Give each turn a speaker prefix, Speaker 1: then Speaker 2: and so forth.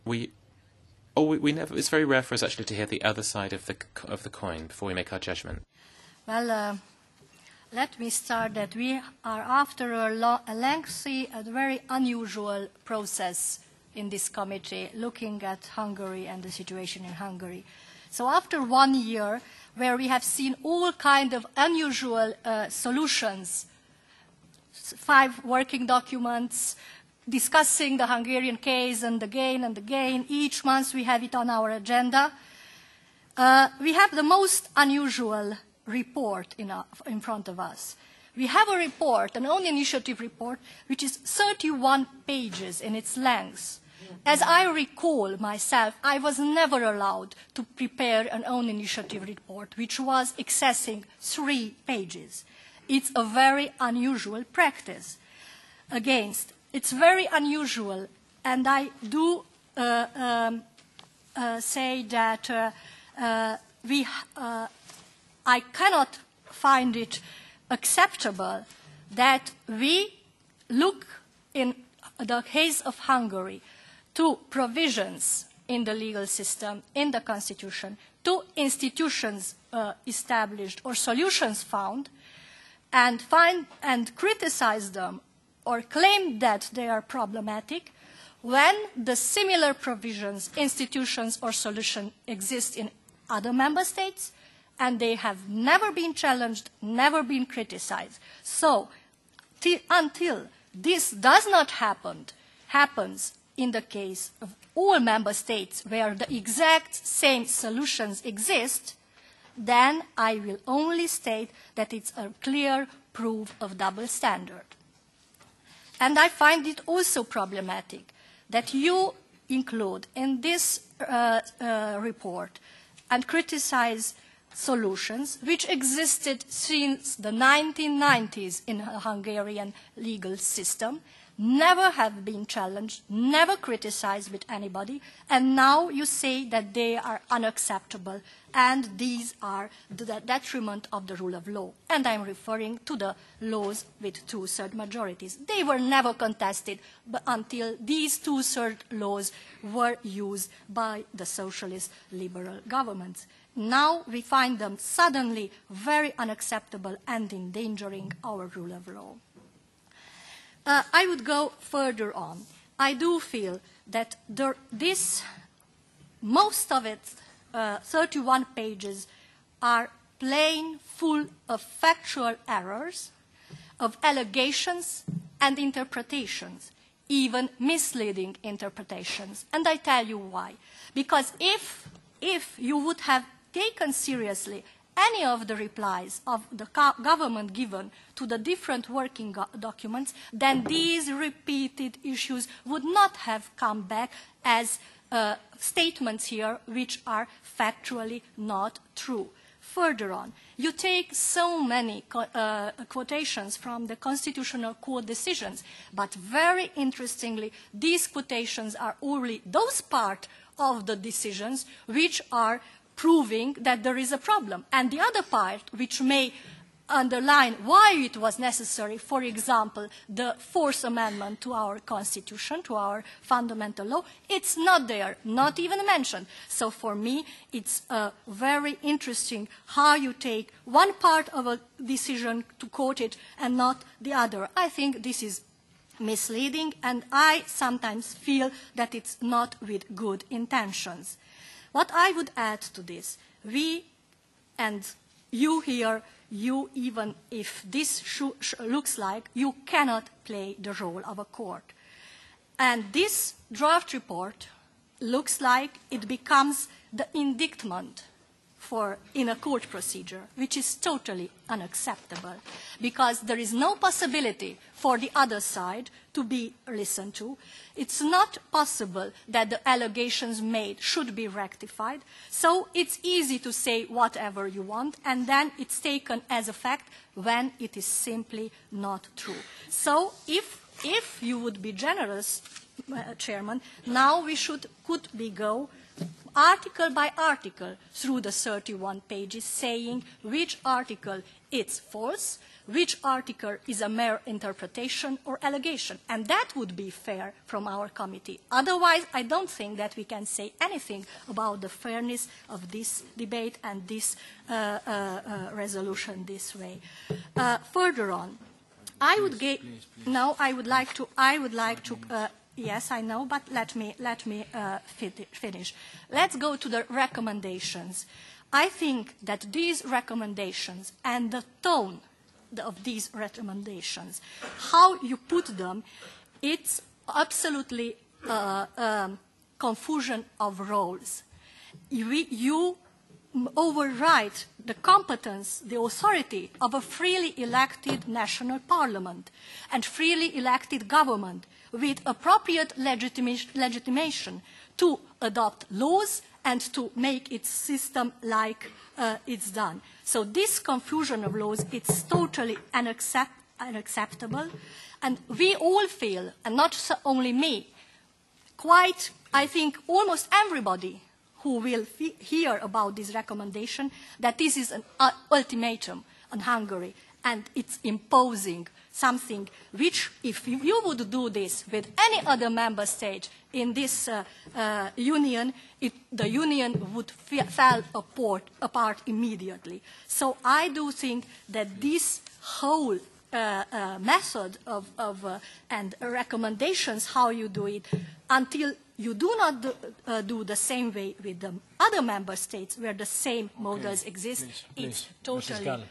Speaker 1: we never. It's very rare for us actually to hear the other side of the coin before we make our judgment.
Speaker 2: Well, let me start that we are after a lengthy and very unusual process in this committee, looking at Hungary and the situation in Hungary. So after 1 year, where we have seen all kinds of unusual solutions, 5 working documents discussing the Hungarian case and again, each month we have it on our agenda. We have the most unusual report in front of us. We have a report, an own initiative report, which is 31 pages in its length. As I recall myself, I was never allowed to prepare an own initiative report, which was excessing 3 pages. It's a very unusual practice. It's very unusual, and I do say that I cannot find it acceptable that we look in the case of Hungary to provisions in the legal system, in the constitution, to institutions established or solutions found, and find and criticize them or claim that they are problematic when the similar provisions, institutions, or solutions exist in other member states, and they have never been challenged, never been criticized. So, until this does not happens in the case of all member states where the exact same solutions exist, then I will only state that it's a clear proof of double standard. And I find it also problematic that you include in this report and criticize solutions which existed since the 1990s in a Hungarian legal system, never have been challenged, never criticized with anybody, and now you say that they are unacceptable and these are the detriment of the rule of law. And I'm referring to the laws with 2/3 majorities. They were never contested until these 2/3 laws were used by the socialist liberal governments. Now we find them suddenly very unacceptable and endangering our rule of law. I would go further on. I do feel that most of it, 31 pages, are plain full of factual errors, of allegations and interpretations, even misleading interpretations. And I tell you why. Because if you would have taken seriously any of the replies of the government given to the different working documents, then these repeated issues would not have come back as statements here which are factually not true. Further on, you take so many quotations from the Constitutional Court decisions, but very interestingly, these quotations are only those parts of the decisions which are proving that there is a problem. And the other part, which may underline why it was necessary, for example, the Fourth Amendment to our Constitution, to our fundamental law, it's not there, not even mentioned. So for me, it's very interesting how you take one part of a decision to quote it and not the other. I think this is misleading, and I sometimes feel that it's not with good intentions. What I would add to this, we and you here, you, even if this looks like, you cannot play the role of a court. And this draft report looks like it becomes the indictment in a court procedure, which is totally unacceptable, because there is no possibility for the other side to be listened to. It's not possible that the allegations made should be rectified. So it's easy to say whatever you want, and then it's taken as a fact when it is simply not true. So if you would be generous, Chairman, now we could go article by article through the 31 pages, saying which article is false, which article is a mere interpretation or allegation. And that would be fair from our committee. Otherwise, I don't think that we can say anything about the fairness of this debate and this resolution this way. Further on, I would give, now I would like to, yes, I know, but let me finish. Let's go to the recommendations. I think that these recommendations and the tone of these recommendations, how you put them, it's absolutely confusion of roles. You override the competence, the authority of a freely elected national parliament and freely elected government with appropriate legitimation to adopt laws and to make its system like it's done. So this confusion of laws, it's totally unacceptable. And we all feel, and not only me, quite, I think, almost everybody who will hear about this recommendation, that this is an ultimatum on Hungary, and it's imposing something which, if you would do this with any other member state in this union, the union would fall apart immediately. So I do think that this whole method and recommendations, how you do it, until you do not do the same way with the other member states where the same models exist, it's totally